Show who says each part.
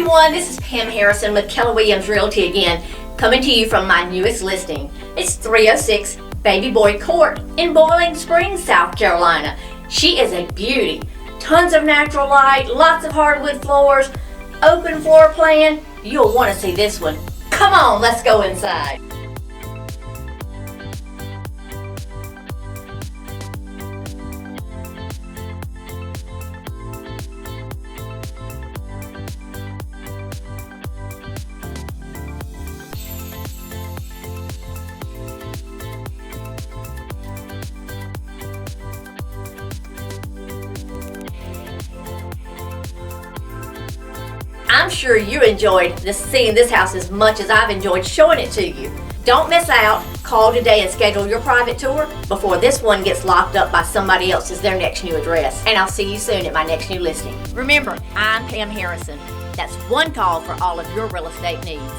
Speaker 1: everyone, this is Pam Harrison with Keller Williams Realty again, coming to you from my newest listing. It's 306 Baby Boy Court in Boiling Springs, South Carolina. She is a beauty. Tons of natural light, lots of hardwood floors, open floor plan. You'll want to see this one. Come on, let's go inside. I'm sure you enjoyed seeing this house as much as I've enjoyed showing it to you. Don't miss out. Call today and schedule your private tour before this one gets locked up by somebody else as their next new address. And I'll see you soon at my next new listing. Remember, I'm Pam Harrison. That's one call for all of your real estate needs.